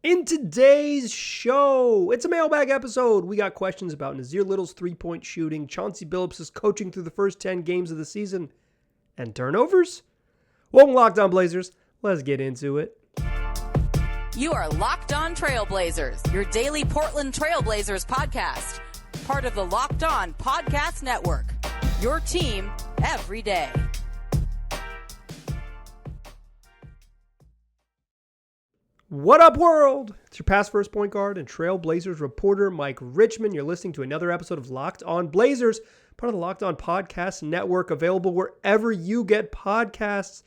In today's show, it's a mailbag episode. We got questions about Nasir Little's three-point shooting, Chauncey Billups' coaching through the first 10 games of the season, and turnovers. Welcome, Locked On Blazers. Let's get into it. You are Locked On Trailblazers, your daily Portland Trailblazers podcast. Part of the Locked On Podcast Network, your team every day. What up, world? It's your past first point guard and Trailblazers reporter, Mike Richmond. You're listening to another episode of Locked On Blazers, part of the Locked On Podcast Network, available wherever you get podcasts.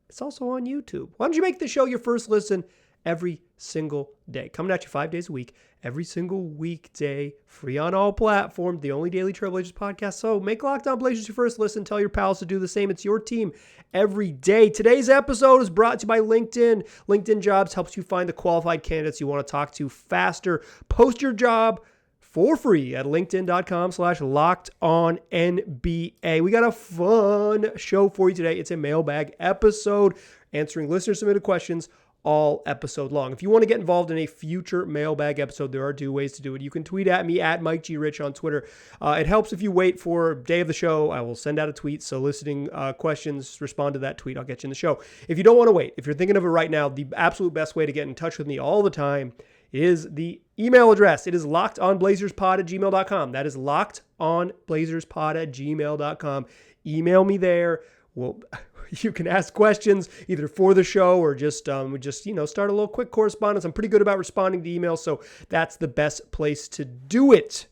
It's also on YouTube. Why don't you make the show your first listen every single day? Coming at you 5 days a week, every single weekday, free on all platforms, the only daily Trailblazers podcast. So make Locked On Blazers your first listen. Tell your pals to do the same. It's your team every day. Today's episode is brought to you by LinkedIn. LinkedIn Jobs helps you find the qualified candidates you want to talk to faster. Post your job for free at linkedin.com/lockedonnba. We got a fun show for you today. It's a mailbag episode answering listener submitted questions all episode long. If you want to get involved in a future mailbag episode, there are two ways to do it. You can tweet at me at Mike G. Rich on Twitter. It helps if you wait for day of the show. I will send out a tweet. So listening questions, respond to that tweet. I'll get you in the show. If you don't want to wait, if you're thinking of it right now, the absolute best way to get in touch with me all the time is the email address. It is lockedonblazerspod@gmail.com. That is lockedonblazerspod@gmail.com. Email me there. Well, you can ask questions either for the show or just start a little quick correspondence. I'm pretty good about responding to emails, so that's the best place to do it.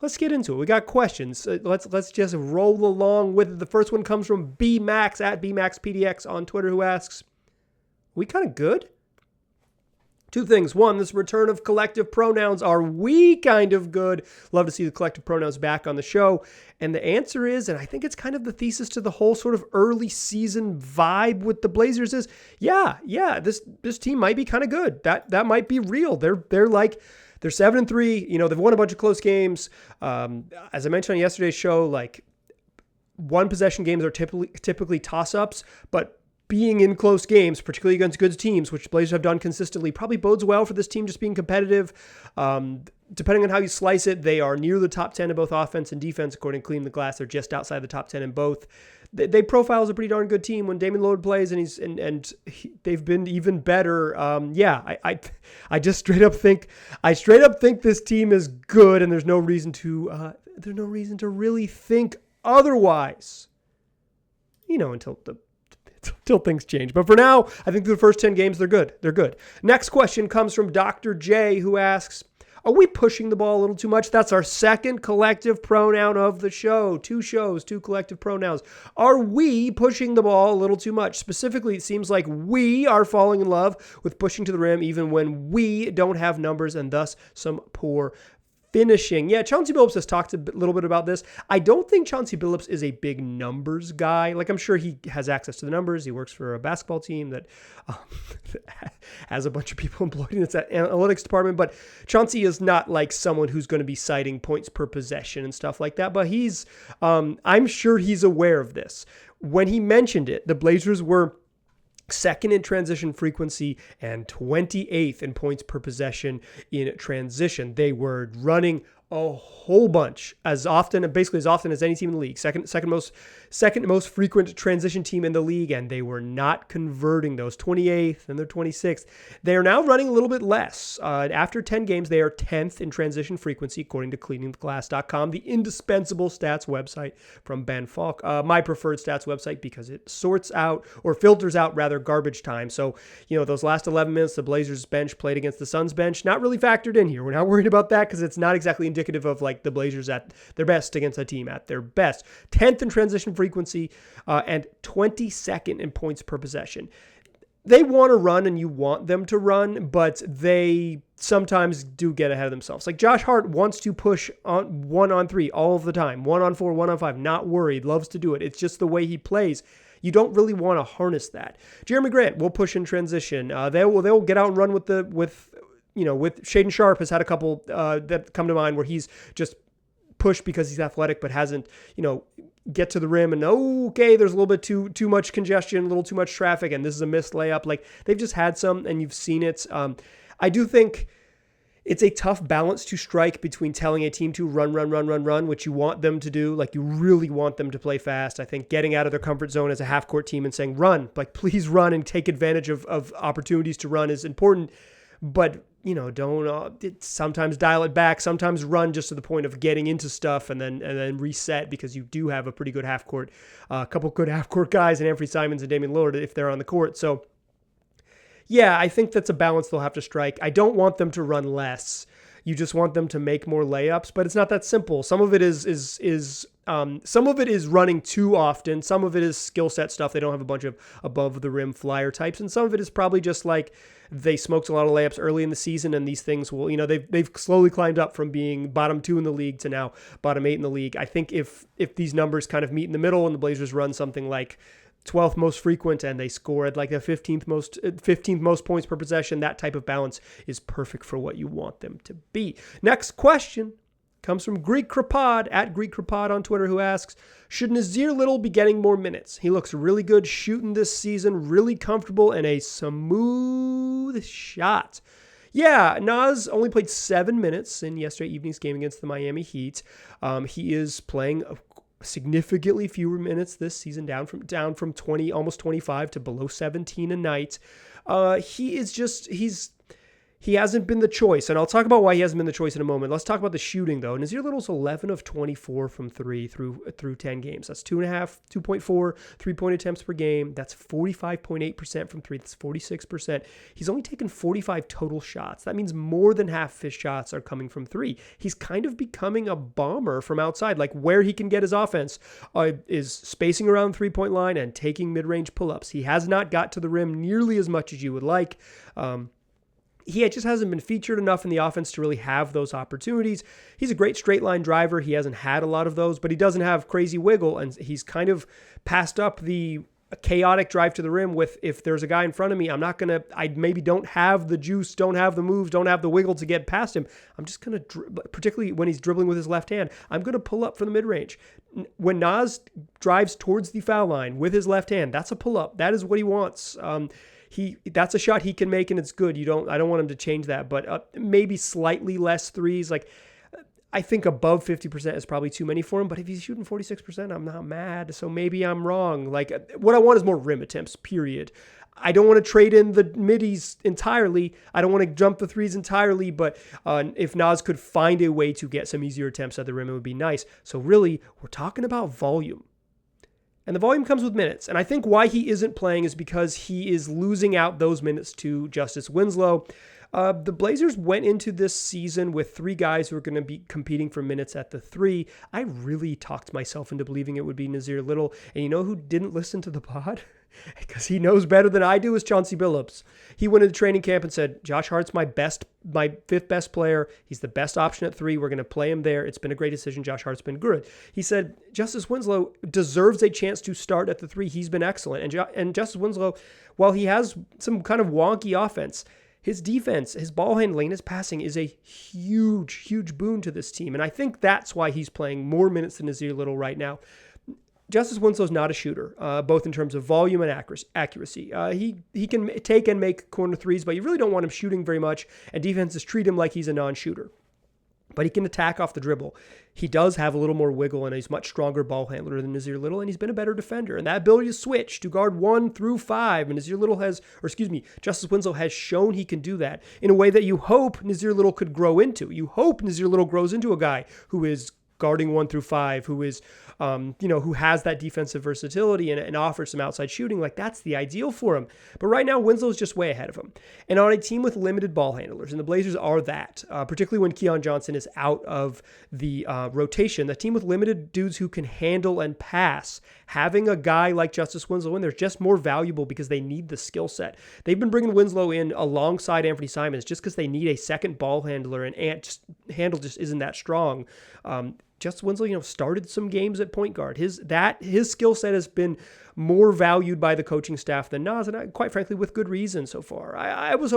Let's get into it. We got questions. Let's just roll along with it. The first one comes from BMax at BMaxPDX on Twitter, who asks, "Are we kind of good?" Two things. One, this return of collective pronouns. Are we kind of good? Love to see the collective pronouns back on the show. And the answer is, and I think it's kind of the thesis to the whole sort of early season vibe with the Blazers is, this team might be kind of good. That might be real. They're 7-3. They've won a bunch of close games. As I mentioned on yesterday's show, like one possession games are typically toss-ups, but being in close games, particularly against good teams, which Blazers have done consistently, probably bodes well for this team just being competitive. Depending on how you slice it, they are near the top 10 in both offense and defense. According to Clean the Glass, they're just outside the top 10 in both. They profile as a pretty darn good team when Damian Lillard plays, and they've been even better. I just straight up think this team is good, and there's no reason to really think otherwise. Until things change. But for now, I think through the first 10 games, they're good. They're good. Next question comes from Dr. J, who asks, "Are we pushing the ball a little too much?" That's our second collective pronoun of the show. 2 shows, 2 collective pronouns. Are we pushing the ball a little too much? Specifically, it seems like we are falling in love with pushing to the rim even when we don't have numbers and thus some poor finishing. Yeah, Chauncey Billups has talked a little bit about this. I don't think Chauncey Billups is a big numbers guy. Like, I'm sure he has access to the numbers. He works for a basketball team that has a bunch of people employed in its analytics department. But Chauncey is not like someone who's going to be citing points per possession and stuff like that. But I'm sure he's aware of this. When he mentioned it, the Blazers were second in transition frequency and 28th in points per possession in transition. They were running a whole bunch, basically as often as any team in the league. Second most frequent transition team in the league, and they were not converting those. 28th and they're 26th. They are now running a little bit less. After 10 games, they are 10th in transition frequency, according to cleaningtheglass.com, the indispensable stats website from Ben Falk. My preferred stats website because it filters out garbage time. So, those last 11 minutes the Blazers bench played against the Suns bench, not really factored in here. We're not worried about that because it's not exactly indicative of like the Blazers at their best against a team at their best. 10th in transition frequency and 22nd in points per possession. They want to run and you want them to run, but they sometimes do get ahead of themselves. Like Josh Hart wants to push on 1-on-3 all of the time, 1-on-4, 1-on-5, not worried, loves to do it. It's just the way he plays. You don't really want to harness that. Jeremy Grant will push in transition. They'll get out and run with Shaedon Sharpe has had a couple that come to mind where he's just pushed because he's athletic, but hasn't, get to the rim and okay, there's a little bit too much congestion, a little too much traffic, and this is a missed layup. Like they've just had some, and you've seen it. I do think it's a tough balance to strike between telling a team to run, which you want them to do. Like, you really want them to play fast. I think getting out of their comfort zone as a half-court team and saying, run, like, please run and take advantage of opportunities to run is important. But, don't sometimes dial it back, sometimes run just to the point of getting into stuff and then reset, because you do have a pretty good half-court, a couple good half-court guys in Anthony Simons and Damian Lillard if they're on the court. So, yeah, I think that's a balance they'll have to strike. I don't want them to run less. You just want them to make more layups, but it's not that simple. Some of it is running too often. Some of it is skill set stuff. They don't have a bunch of above the rim flyer types, and some of it is probably just like they smoked a lot of layups early in the season, and these things will, they've slowly climbed up from being bottom 2 in the league to now bottom 8 in the league. I think if these numbers kind of meet in the middle and the Blazers run something like 12th most frequent and they score at like the 15th most points per possession, that type of balance is perfect for what you want them to be. Next question comes from Greek Krapod, at Greek Krapod on Twitter, who asks, should Nasir Little be getting more minutes? He looks really good shooting this season, really comfortable, and a smooth shot. Yeah, Nas only played 7 minutes in yesterday evening's game against the Miami Heat. He is playing significantly fewer minutes this season, down from 20, almost 25 to below 17 a night. He hasn't been the choice, and I'll talk about why he hasn't been the choice in a moment. Let's talk about the shooting, though. Nasir Little's 11 of 24 from 3 through 10 games. That's 2.4 3-point attempts per game. That's 45.8% from 3. That's 46%. He's only taken 45 total shots. That means more than half of his shots are coming from 3. He's kind of becoming a bomber from outside. Like, where he can get his offense is spacing around the 3-point line and taking mid-range pull-ups. He has not got to the rim nearly as much as you would like. He just hasn't been featured enough in the offense to really have those opportunities. He's a great straight line driver. He hasn't had a lot of those, but he doesn't have crazy wiggle, and he's kind of passed up the chaotic drive to the rim with, if there's a guy in front of me, I maybe don't have the juice, don't have the moves, don't have the wiggle to get past him. I'm just going to, particularly when he's dribbling with his left hand, I'm going to pull up from the mid-range. When Nas drives towards the foul line with his left hand, that's a pull-up. That is what he wants. That's a shot he can make, and it's good. I don't want him to change that, but maybe slightly less threes. Like, I think above 50% is probably too many for him, but if he's shooting 46%, I'm not mad. So maybe I'm wrong. Like, what I want is more rim attempts, period. I don't want to trade in the middies entirely. I don't want to jump the threes entirely, but if Nas could find a way to get some easier attempts at the rim, it would be nice. So really, we're talking about volume. And the volume comes with minutes. And I think why he isn't playing is because he is losing out those minutes to Justice Winslow. The Blazers went into this season with 3 guys who are going to be competing for minutes at the 3. I really talked myself into believing it would be Nasir Little. And you know who didn't listen to the pod? Because he knows better than I do, is Chauncey Billups. He went into training camp and said, Josh Hart's my 5th best player. He's the best option at 3. We're going to play him there. It's been a great decision. Josh Hart's been good. He said, Justice Winslow deserves a chance to start at the 3. He's been excellent. And Justice Winslow, while he has some kind of wonky offense, his defense, his ball handling, his passing is a huge, huge boon to this team. And I think that's why he's playing more minutes than Nasir Little right now. Justice Winslow's not a shooter, both in terms of volume and accuracy. He can take and make corner threes, but you really don't want him shooting very much, and defenses treat him like he's a non-shooter. But he can attack off the dribble. He does have a little more wiggle, and he's a much stronger ball handler than Nasir Little, and he's been a better defender. And that ability to switch to guard 1 through 5, and Justice Winslow has shown he can do that in a way that you hope Nasir Little could grow into. You hope Nasir Little grows into a guy who is guarding 1 through 5, who is, who has that defensive versatility and offers some outside shooting. Like, that's the ideal for him. But right now, Winslow's just way ahead of him. And on a team with limited ball handlers, and the Blazers are that, particularly when Keon Johnson is out of the rotation, the team with limited dudes who can handle and pass, having a guy like Justice Winslow in there is just more valuable because they need the skill set. They've been bringing Winslow in alongside Anthony Simons just because they need a second ball handler, and handle just isn't that strong. Justice Winslow, started some games at point guard. His skill set has been more valued by the coaching staff than Nas, and quite frankly, with good reason so far. I was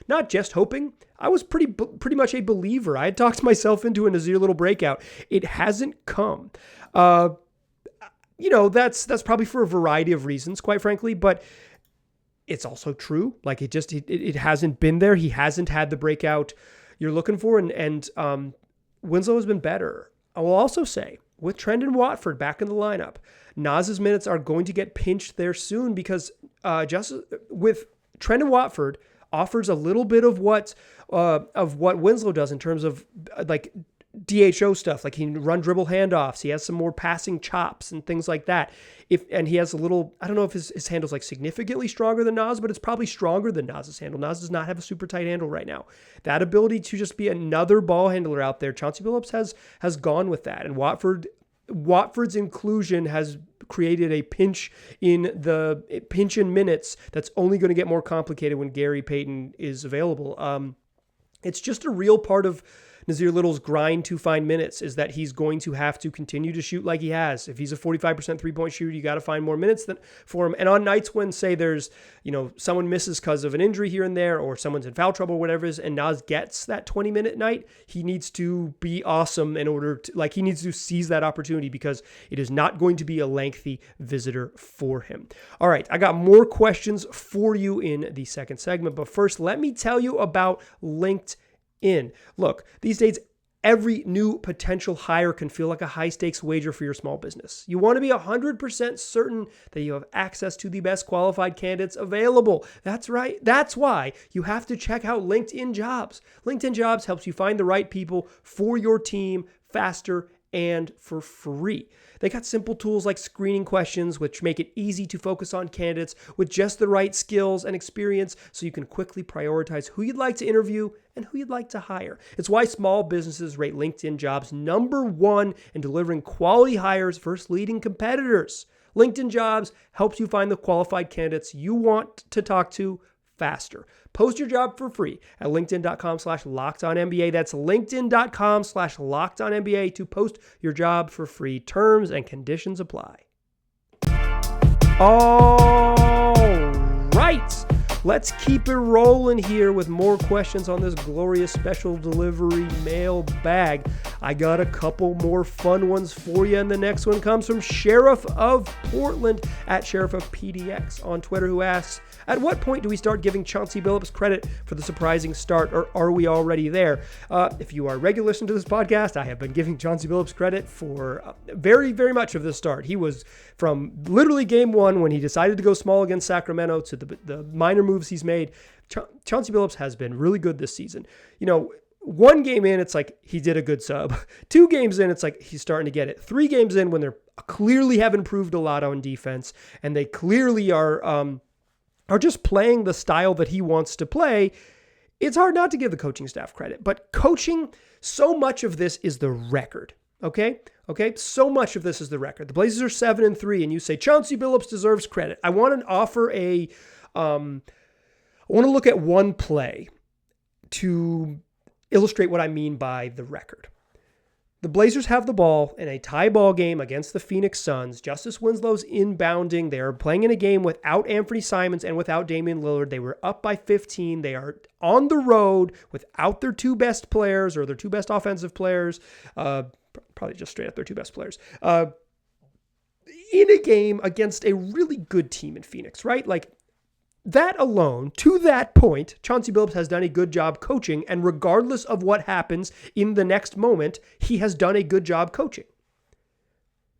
not just hoping, I was pretty much a believer. I had talked myself into a Nasir Little breakout. It hasn't come. That's probably for a variety of reasons, quite frankly, but it's also true. Like it hasn't been there. He hasn't had the breakout you're looking for. And Winslow has been better. I will also say, with Trendon Watford back in the lineup, Nas's minutes are going to get pinched there soon because just with Trendon Watford offers a little bit of what Winslow does in terms of like DHO stuff. Like he can run dribble handoffs. He has some more passing chops and things like that. And he has a little, I don't know if his handle's like significantly stronger than Nas, but it's probably stronger than Nas's handle. Nas does not have a super tight handle right now. That ability to just be another ball handler out there, Chauncey Billups has gone with that. And Watford's inclusion has created a pinch in minutes that's only going to get more complicated when Gary Payton is available. It's just a real part of Nasir Little's grind to find minutes is that he's going to have to continue to shoot like he has. If he's a 45% three-point shooter, you got to find more minutes for him. And on nights when, say, there's, someone misses because of an injury here and there, or someone's in foul trouble, whatever it is, and Nas gets that 20-minute night, he needs to be awesome in order to, he needs to seize that opportunity because it is not going to be a lengthy visitor for him. All right, I got more questions for you in the second segment, but first, let me tell you about LinkedIn. Look, these days, every new potential hire can feel like a high-stakes wager for your small business. You want to be 100% certain that you have access to the best qualified candidates available. That's right. That's why you have to check out LinkedIn Jobs. LinkedIn Jobs helps you find the right people for your team faster and for free. They got simple tools like screening questions, which make it easy to focus on candidates with just the right skills and experience so you can quickly prioritize who you'd like to interview and who you'd like to hire. It's why small businesses rate LinkedIn Jobs #1 in delivering quality hires versus leading competitors. LinkedIn Jobs helps you find the qualified candidates you want to talk to faster. Post your job for free at linkedin.com/lockedonnba. That's linkedin.com/lockedonnba to post your job for free. Terms and conditions apply. All right. Let's keep it rolling here with more questions on this glorious special delivery mailbag. I got a couple more fun ones for you, and the next one comes from Sheriff of Portland at Sheriff of PDX on Twitter, who asks, at what point do we start giving Chauncey Billups credit for the surprising start, or are we already there? If you are a regular listener to this podcast, I have been giving Chauncey Billups credit for very, very much of the start. He was from literally game one when he decided to go small against Sacramento to the minor moves he's made. Chauncey Billups has been really good this season. One game in, it's like he did a good sub. 2 games in, it's like he's starting to get it. 3 games in, when they're clearly have improved a lot on defense and they clearly are just playing the style that he wants to play, it's hard not to give the coaching staff credit. But coaching, so much of this is the record. Okay. So much of this is the record. The Blazers are 7-3, and you say Chauncey Billups deserves credit. I want to offer I want to look at one play to illustrate what I mean by the record. The Blazers have the ball in a tie ball game against the Phoenix Suns. Justice Winslow's inbounding. They are playing in a game without Anthony Simons and without Damian Lillard. They were up by 15. They are on the road without their 2 best players or their 2 best offensive players. Probably just straight up their 2 best players. In a game against a really good team in Phoenix, right? Like, that alone, to that point, Chauncey Billups has done a good job coaching, and regardless of what happens in the next moment, he has done a good job coaching.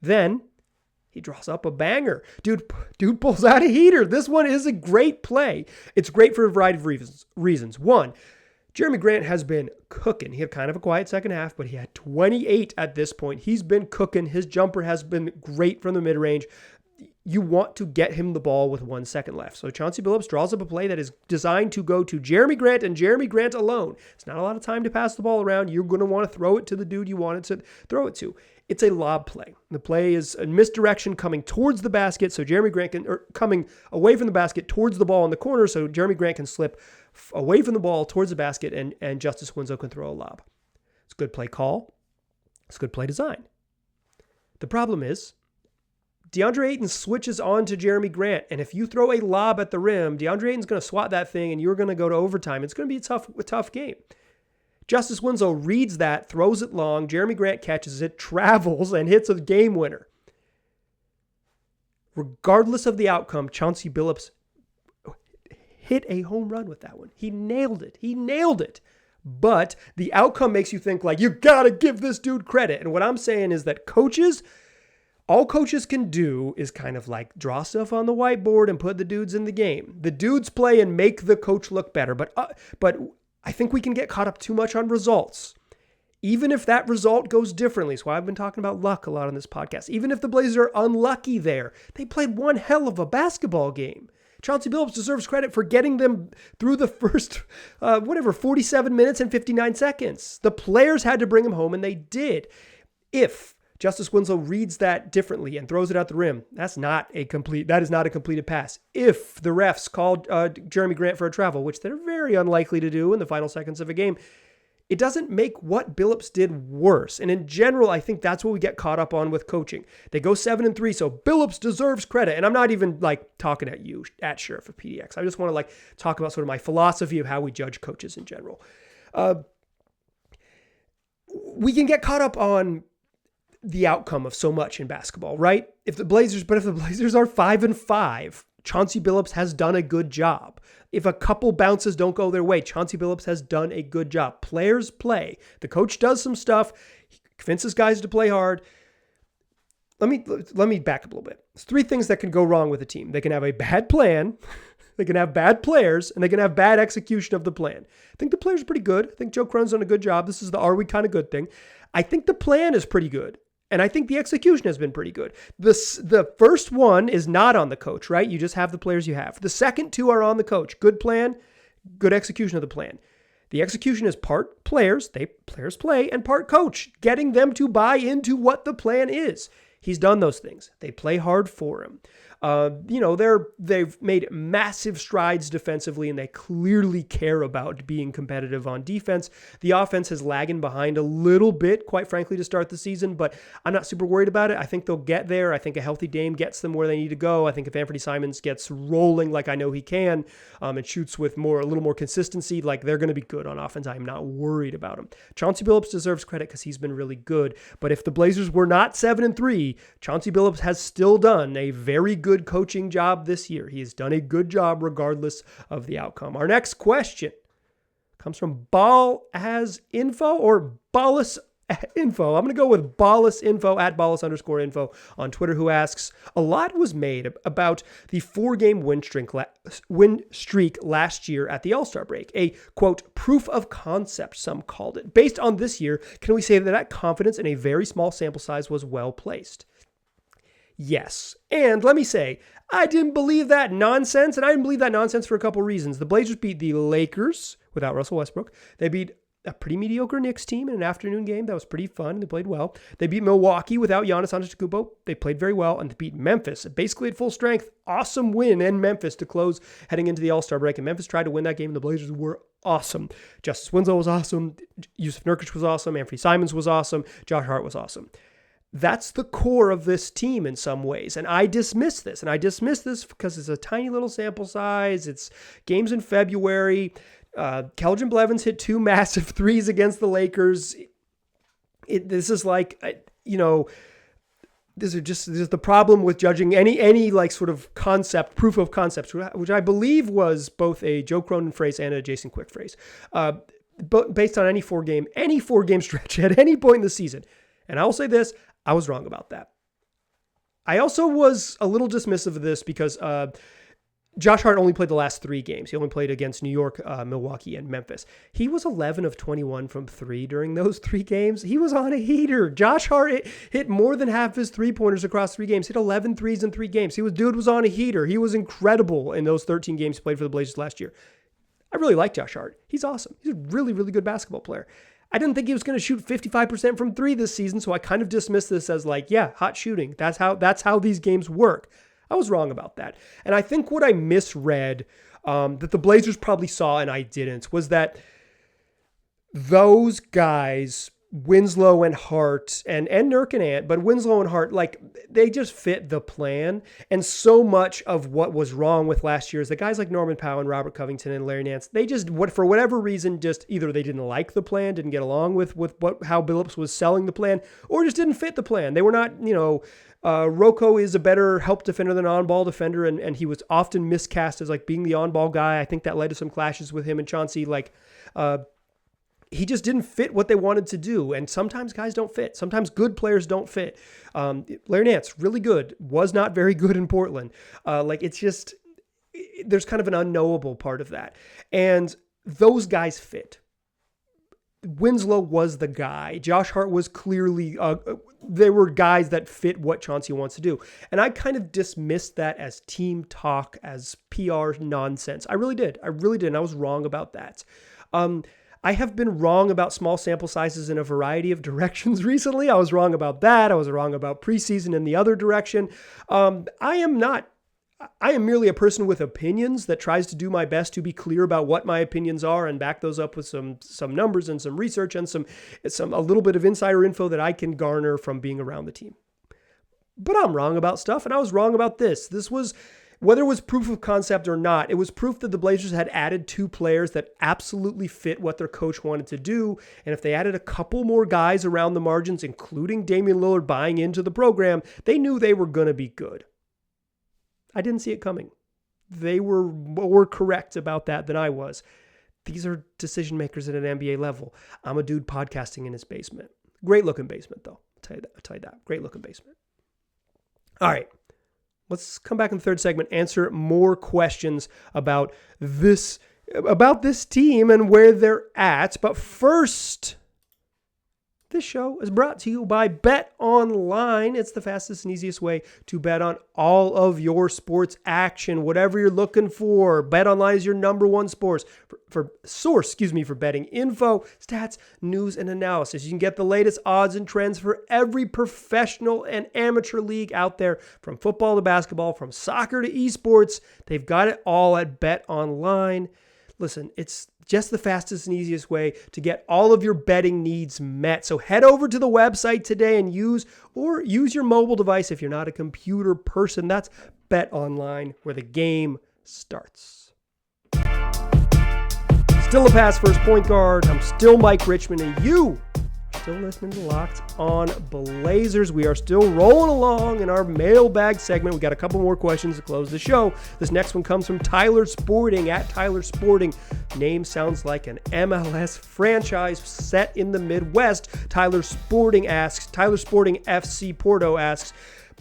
Then he draws up a banger. Dude pulls out a heater. This one is a great play. It's great for a variety of reasons. One, Jeremy Grant has been cooking. He had kind of a quiet second half, but he had 28 at this point. He's been cooking. His jumper has been great from the mid-range. You want to get him the ball with 1 second left. So Chauncey Billups draws up a play that is designed to go to Jeremy Grant and Jeremy Grant alone. It's not a lot of time to pass the ball around. You're going to want to throw it to the dude you want it to throw it to. It's a lob play. The play is a misdirection coming towards the basket, so Jeremy Grant can, or coming away from the basket towards the ball in the corner, so Jeremy Grant can slip away from the ball towards the basket, and Justice Winslow can throw a lob. It's a good play call. It's good play design. The problem is, DeAndre Ayton switches on to Jeremy Grant, and if you throw a lob at the rim, DeAndre Ayton's going to swat that thing, and you're going to go to overtime. It's going to be a tough game. Justice Winslow reads that, throws it long. Jeremy Grant catches it, travels, and hits a game winner. Regardless of the outcome, Chauncey Billups hit a home run with that one. He nailed it. He nailed it. But the outcome makes you think like, you got to give this dude credit. And what I'm saying is that all coaches can do is kind of like draw stuff on the whiteboard and put the dudes in the game. The dudes play and make the coach look better. But I think we can get caught up too much on results. Even if that result goes differently, so I've been talking about luck a lot on this podcast. Even if the Blazers are unlucky there, they played one hell of a basketball game. Chauncey Billups deserves credit for getting them through the first, 47 minutes and 59 seconds. The players had to bring him home, and they did. If Justice Winslow reads that differently and throws it out the rim, that is not a completed pass. If the refs called Jeremy Grant for a travel, which they're very unlikely to do in the final seconds of a game, it doesn't make what Billups did worse. And in general, I think that's what we get caught up on with coaching. They go 7-3, so Billups deserves credit. And I'm not even like talking at you, at Sheriff of PDX. I just want to like talk about sort of my philosophy of how we judge coaches in general. We can get caught up on the outcome of so much in basketball, right? If the Blazers are 5-5, Chauncey Billups has done a good job. If a couple bounces don't go their way, Chauncey Billups has done a good job. Players play. The coach does some stuff. He convinces guys to play hard. Let me back up a little bit. There's three things that can go wrong with a team. They can have a bad plan, they can have bad players, and they can have bad execution of the plan. I think the players are pretty good. I think Joe Cronin's done a good job. This is the are we kind of good thing. I think the plan is pretty good. And I think the execution has been pretty good. The first one is not on the coach, right? You just have the players you have. The second two are on the coach. Good plan, good execution of the plan. The execution is part players play, and part coach, getting them to buy into what the plan is. He's done those things. They play hard for him. They've made massive strides defensively, and they clearly care about being competitive on defense. The offense is lagging behind a little bit, quite frankly, to start the season, but I'm not super worried about it. I think they'll get there. I think a healthy Dame gets them where they need to go. I think if Anthony Simons gets rolling like I know he can, and shoots with a little more consistency, like they're going to be good on offense. I'm not worried about him. Chauncey Billups deserves credit because he's been really good, but if the Blazers were not 7-3, Chauncey Billups has still done a very good coaching job this year. He has done a good job regardless of the outcome. Our next question comes from Ball-as-Info or Ballas-Info. I'm going to go with Ballas-Info at Ballas_info on Twitter, who asks, a lot was made about the 4-game win streak last year at the All-Star break. A, quote, proof of concept, some called it. Based on this year, can we say that confidence in a very small sample size was well placed? Yes. And let me say, I didn't believe that nonsense, and I didn't believe that nonsense for a couple reasons. The Blazers beat the Lakers without Russell Westbrook. They beat a pretty mediocre Knicks team in an afternoon game that was pretty fun. They played well. They beat Milwaukee without Giannis Antetokounmpo. They played very well, and they beat Memphis, basically at full strength. Awesome win in Memphis to close heading into the All-Star break, and Memphis tried to win that game, and the Blazers were awesome. Justice Winslow was awesome. Yusuf Nurkic was awesome. Anthony Simons was awesome. Josh Hart was awesome. That's the core of this team in some ways. And I dismiss this. And I dismiss this because it's a tiny little sample size. It's games in February. Keldon Blevins hit 2 massive threes against the Lakers. This is like, this is the problem with judging any like sort of concept, proof of concepts, which I believe was both a Joe Cronin phrase and a Jason Quick phrase. But based on any four game stretch at any point in the season. And I will say this, I was wrong about that. I also was a little dismissive of this because Josh Hart only played the last 3 games. He only played against New York, Milwaukee, and Memphis. He was 11 of 21 from 3 during those 3 games. He was on a heater. Josh Hart hit more than half his 3-pointers across 3 games. Hit 11 threes in 3 games. Dude was on a heater. He was incredible in those 13 games he played for the Blazers last year. I really like Josh Hart. He's awesome. He's a really, really good basketball player. I didn't think he was going to shoot 55% from 3 this season, so I kind of dismissed this as like, yeah, hot shooting. That's how these games work. I was wrong about that. And I think what I misread, that the Blazers probably saw and I didn't, was that those guys Winslow and Hart and Nurk and Ant, but Winslow and Hart, like they just fit the plan. And so much of what was wrong with last year is that guys like Norman Powell and Robert Covington and Larry Nance, they just, for whatever reason, just either they didn't like the plan, didn't get along with how Billups was selling the plan, or just didn't fit the plan. They were not, Rocco is a better help defender than on-ball defender, and he was often miscast as like being the on-ball guy. I think that led to some clashes with him and Chauncey. He just didn't fit what they wanted to do. And sometimes guys don't fit. Sometimes good players don't fit. Larry Nance, really good, was not very good in Portland. There's kind of an unknowable part of that. And those guys fit. Winslow was the guy. Josh Hart was clearly, there were guys that fit what Chauncey wants to do. And I kind of dismissed that as team talk, as PR nonsense. I really did. And I was wrong about that. I have been wrong about small sample sizes in a variety of directions recently. I was wrong about that. I was wrong about preseason in the other direction. I am merely a person with opinions that tries to do my best to be clear about what my opinions are and back those up with some numbers and some research and a little bit of insider info that I can garner from being around the team. But I'm wrong about stuff, and I was wrong about this. This was, whether it was proof of concept or not, it was proof that the Blazers had added 2 players that absolutely fit what their coach wanted to do. And if they added a couple more guys around the margins, including Damian Lillard buying into the program, they knew they were going to be good. I didn't see it coming. They were more correct about that than I was. These are decision makers at an NBA level. I'm a dude podcasting in his basement. Great looking basement, though. I'll tell you that. Great looking basement. All right. Let's come back in the third segment, answer more questions about this team and where they're at. But first, this show is brought to you by BetOnline. It's the fastest and easiest way to bet on all of your sports action, whatever you're looking for. BetOnline is your number one source for betting info, stats, news, and analysis. You can get the latest odds and trends for every professional and amateur league out there, from football to basketball, from soccer to esports. They've got it all at BetOnline. Listen, it's just the fastest and easiest way to get all of your betting needs met. So head over to the website today and use your mobile device if you're not a computer person. That's BetOnline, where the game starts. Still a pass first point guard. I'm still Mike Richmond, and you are still listening to Locked On Blazers. We are still rolling along in our mailbag segment. We got a couple more questions to close the show. This next one comes from Tyler Sporting, at Tyler Sporting. Name sounds like an MLS franchise set in the Midwest. Tyler Sporting FC Porto asks,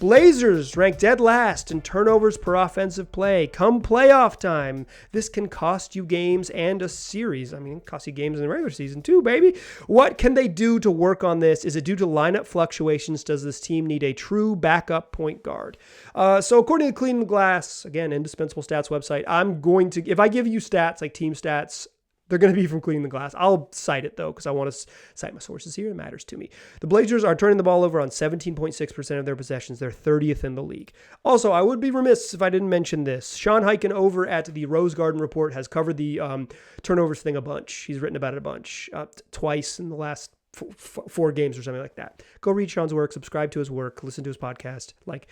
Blazers ranked dead last in turnovers per offensive play. Come playoff time, this can cost you games and a series. I mean, it costs you games in the regular season too, baby. What can they do to work on this? Is it due to lineup fluctuations? Does this team need a true backup point guard? So according to Clean the Glass, again, indispensable stats website, I'm going to, if I give you stats like team stats, they're going to be from Clean the Glass. I'll cite it, though, because I want to cite my sources here. It matters to me. The Blazers are turning the ball over on 17.6% of their possessions. They're 30th in the league. Also, I would be remiss if I didn't mention this. Sean Highkin over at the Rose Garden Report has covered the turnovers thing a bunch. He's written about it a bunch, twice in the last 4 games or something like that. Go read Sean's work, subscribe to his work, listen to his podcast. Like,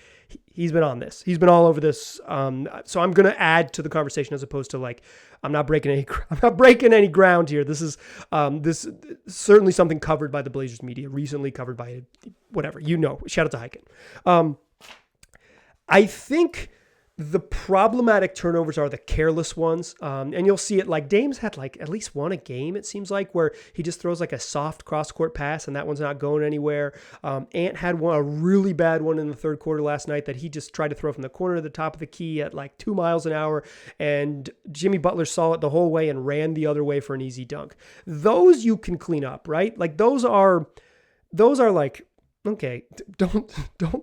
he's been on this. He's been all over this. So I'm going to add to the conversation as opposed to like, I'm not breaking any ground here. This is this certainly something covered by the Blazers media, recently covered by whatever, shout out to Highkin. I think the problematic turnovers are the careless ones. And you'll see it, like Dame's had like at least one a game, it seems like, where he just throws like a soft cross-court pass and that one's not going anywhere. Ant had a really bad one in the third quarter last night that he just tried to throw from the corner to the top of the key at like 2 miles an hour. And Jimmy Butler saw it the whole way and ran the other way for an easy dunk. Those you can clean up, right? Like those are like, okay, don't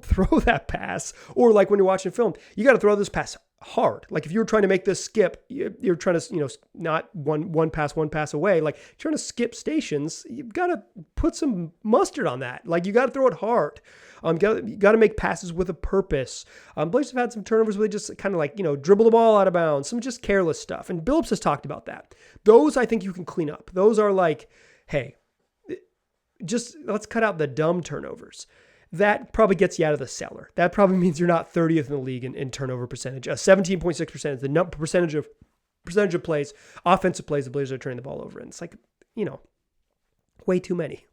throw that pass. Or like when you're watching film, you got to throw this pass hard. Like if you're trying to make this skip, you're trying to, not one pass away. Like you're trying to skip stations, you've got to put some mustard on that. Like you got to throw it hard. You got to make passes with a purpose. Blazers have had some turnovers where they just kind of like, dribble the ball out of bounds, some just careless stuff. And Billups has talked about that. Those I think you can clean up. Those are like, hey, just let's cut out the dumb turnovers. That probably gets you out of the cellar. That probably means you're not 30th in the league in turnover percentage. 17.6% is the percentage of plays, offensive plays the Blazers are turning the ball over. And it's like, way too many.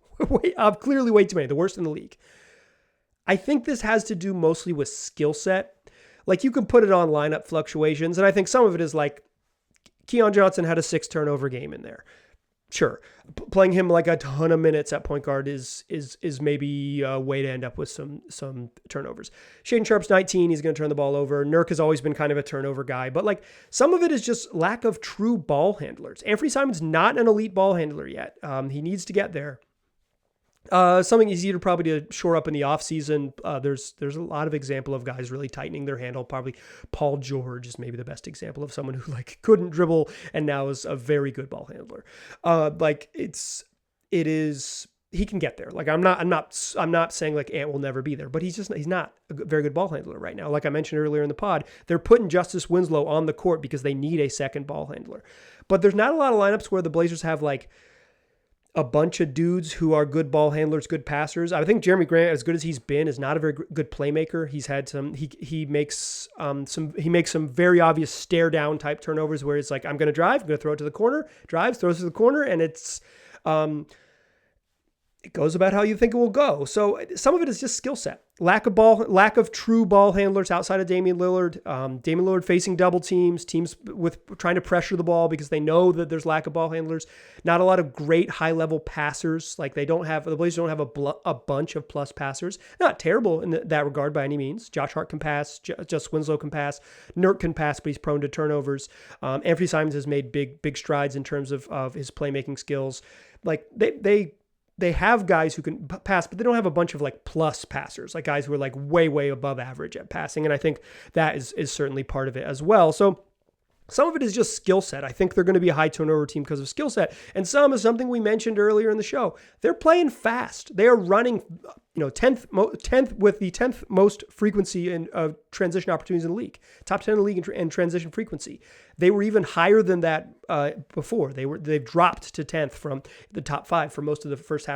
Clearly way too many. The worst in the league. I think this has to do mostly with skill set. Like you can put it on lineup fluctuations. And I think some of it is like Keon Johnson had a 6 turnover game in there. Sure. Playing him like a ton of minutes at point guard is maybe a way to end up with some turnovers. Shaedon Sharp's 19. He's going to turn the ball over. Nurk has always been kind of a turnover guy, but like some of it is just lack of true ball handlers. Anthony Simon's not an elite ball handler yet. He needs to get there. Something easy to probably to shore up in the offseason. There's a lot of example of guys really tightening their handle. Probably Paul George is maybe the best example of someone who like couldn't dribble and now is a very good ball handler. He can get there. Like I'm not saying like Ant will never be there, but he's not a very good ball handler right now. Like I mentioned earlier in the pod, they're putting Justice Winslow on the court because they need a second ball handler. But there's not a lot of lineups where the Blazers have like a bunch of dudes who are good ball handlers, good passers. I think Jeremy Grant, as good as he's been, is not a very good playmaker. He's had he makes some very obvious stare down type turnovers where it's like, I'm going to drive, I'm going to throw it to the corner, drives, throws it to the corner. And it goes about how you think it will go. So some of it is just skill set. Lack of true ball handlers outside of Damian Lillard. Damian Lillard facing double teams with trying to pressure the ball because they know that there's lack of ball handlers. Not a lot of great high level passers. Like the Blazers don't have a bunch of plus passers. Not terrible in that regard by any means. Josh Hart can pass. Just Winslow can pass. Nurk can pass, but he's prone to turnovers. Anthony Simons has made big strides in terms of his playmaking skills. Like they have guys who can pass, but they don't have a bunch of like plus passers, like guys who are like way above average at passing. And I think that is certainly part of it as well. So some of it is just skill set. I think they're going to be a high turnover team because of skill set. And some is something we mentioned earlier in the show. They're playing fast. They are running, 10th with the 10th most frequency in transition opportunities in the league. Top 10 in the league in transition frequency. They were even higher than that before. They've dropped to 10th from the top 5 for most of the first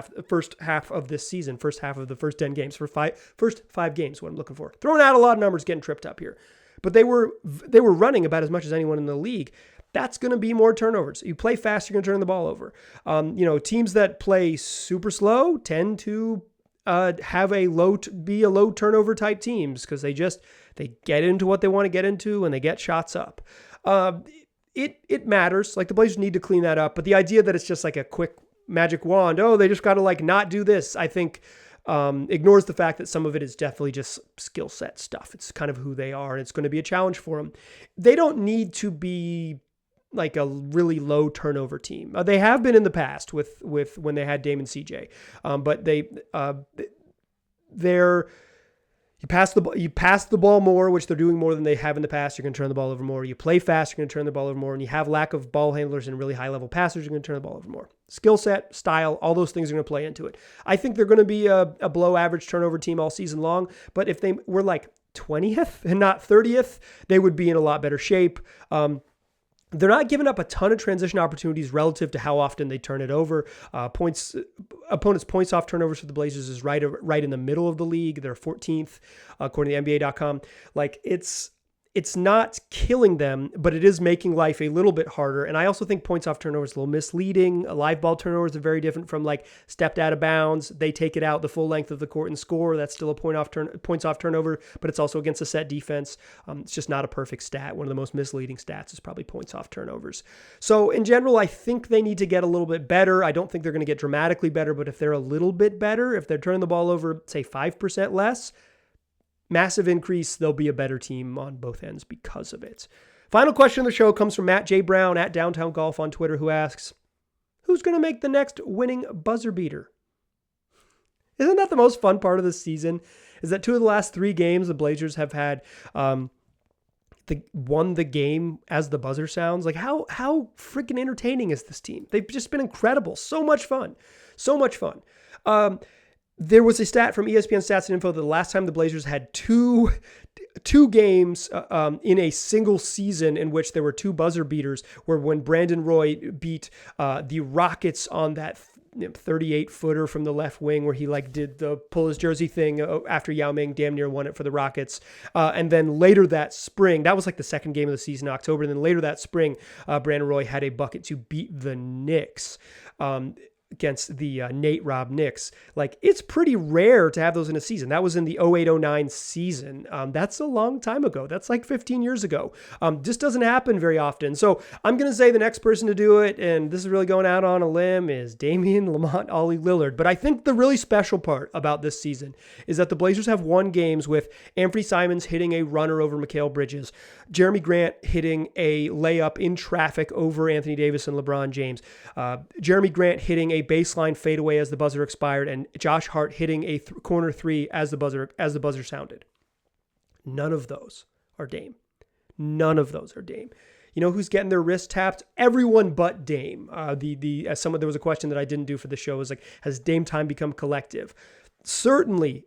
half of this season, first half of the first 10 games, first 5 games, what I'm looking for. Throwing out a lot of numbers, getting tripped up here. But they were running about as much as anyone in the league. That's going to be more turnovers. You play fast, you're going to turn the ball over. Teams that play super slow tend to have a low turnover type teams because they get into what they want to get into and they get shots up. It matters. Like the Blazers need to clean that up. But the idea that it's just like a quick magic wand, they just got to like not do this, I think ignores the fact that some of it is definitely just skill set stuff. It's kind of who they are, and it's going to be a challenge for them. They don't need to be like a really low turnover team. They have been in the past with when they had Dame and CJ, but they're you pass the ball more, which they're doing more than they have in the past. You're going to turn the ball over more. You play fast, you're going to turn the ball over more, and you have lack of ball handlers and really high level passers. You're going to turn the ball over more. Skill set, style, all those things are going to play into it. I think they're going to be a below average turnover team all season long, but if they were like 20th and not 30th, they would be in a lot better shape. They're not giving up a ton of transition opportunities relative to how often they turn it over. Opponents' points off turnovers for the Blazers is right in the middle of the league. They're 14th, according to NBA.com. Like it's not killing them, but it is making life a little bit harder. And I also think points off turnovers is a little misleading. Live ball turnovers are very different from like stepped out of bounds. They take it out the full length of the court and score. That's still a points off turnover, but it's also against a set defense. It's just not a perfect stat. One of the most misleading stats is probably points off turnovers. So in general, I think they need to get a little bit better. I don't think they're going to get dramatically better, but if they're a little bit better, if they're turning the ball over, say 5% less, massive increase, they'll be a better team on both ends because of it. Final question of the show comes from Matt J. Brown at Downtown Golf on Twitter, who asks, who's going to make the next winning buzzer beater? Isn't that the most fun part of the season? Is that 2 of the last 3 games the Blazers have had won the game as the buzzer sounds? Like how freaking entertaining is this team? They've just been incredible. So much fun. There was a stat from ESPN Stats and Info that the last time the Blazers had two games in a single season in which there were 2 buzzer beaters were when Brandon Roy beat the Rockets on that 38-footer from the left wing where he did the pull his jersey thing after Yao Ming damn near won it for the Rockets. And then later that spring, that was the second game of the season in October. And then later that spring, Brandon Roy had a bucket to beat the Knicks. Against the Nate Robb Knicks. It's pretty rare to have those in a season. That was in the 08-09 season. That's a long time ago. That's 15 years ago. Just doesn't happen very often. So I'm going to say the next person to do it, and this is really going out on a limb, is Damian Lamont Ollie Lillard. But I think the really special part about this season is that the Blazers have won games with Anthony Simons hitting a runner over Mikal Bridges, Jeremy Grant hitting a layup in traffic over Anthony Davis and LeBron James, Jeremy Grant hitting a baseline fadeaway as the buzzer expired, and Josh Hart hitting a corner three as the buzzer sounded. None of those are Dame. None of those are Dame. You know who's getting their wrist tapped? Everyone but Dame. There was a question that I didn't do for the show. Was has Dame time become collective? Certainly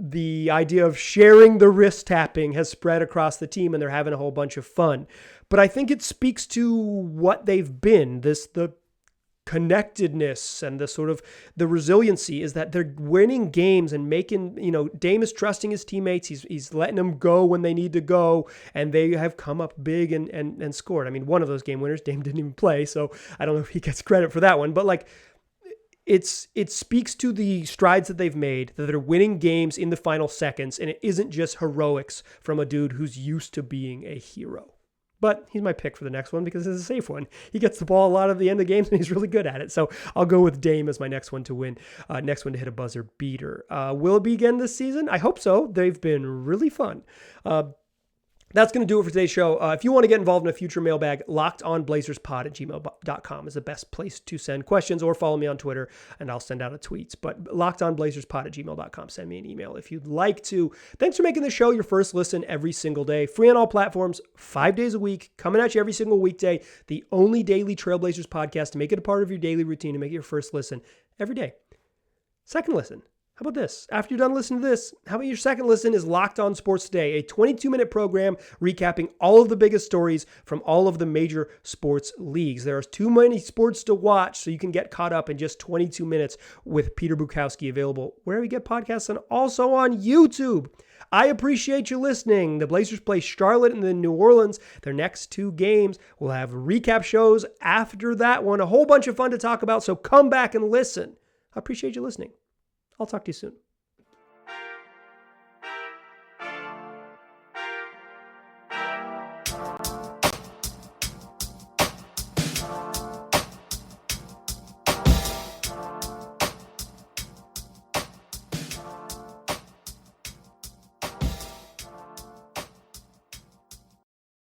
the idea of sharing the wrist tapping has spread across the team and they're having a whole bunch of fun. But I think it speaks to what they've been, the connectedness and the sort of the resiliency is that they're winning games and making, Dame is trusting his teammates. He's letting them go when they need to go, and they have come up big and scored. I mean, one of those game winners, Dame didn't even play, so I don't know if he gets credit for that one, but it speaks to the strides that they've made, that they're winning games in the final seconds, and it isn't just heroics from a dude who's used to being a hero. But he's my pick for the next one because it's a safe one. He gets the ball a lot at the end of the games, and he's really good at it. So I'll go with Dame as my next one to win, next one to hit a buzzer beater. Will it be again this season? I hope so. They've been really fun. That's going to do it for today's show. If you want to get involved in a future mailbag, lockedonblazerspod@gmail.com is the best place to send questions, or follow me on Twitter and I'll send out a tweet. But lockedonblazerspod@gmail.com. Send me an email if you'd like to. Thanks for making the show your first listen every single day. Free on all platforms, 5 days a week, coming at you every single weekday. The only daily Trailblazers podcast to make it a part of your daily routine and make it your first listen every day. Second listen. How about this? After you're done listening to this, how about your second listen is Locked On Sports Today, a 22-minute program recapping all of the biggest stories from all of the major sports leagues. There are too many sports to watch, so you can get caught up in just 22 minutes with Peter Bukowski, available wherever you get podcasts and also on YouTube. I appreciate you listening. The Blazers play Charlotte and then New Orleans. Their next two games. We'll have recap shows after that one. A whole bunch of fun to talk about, so come back and listen. I appreciate you listening. I'll talk to you soon.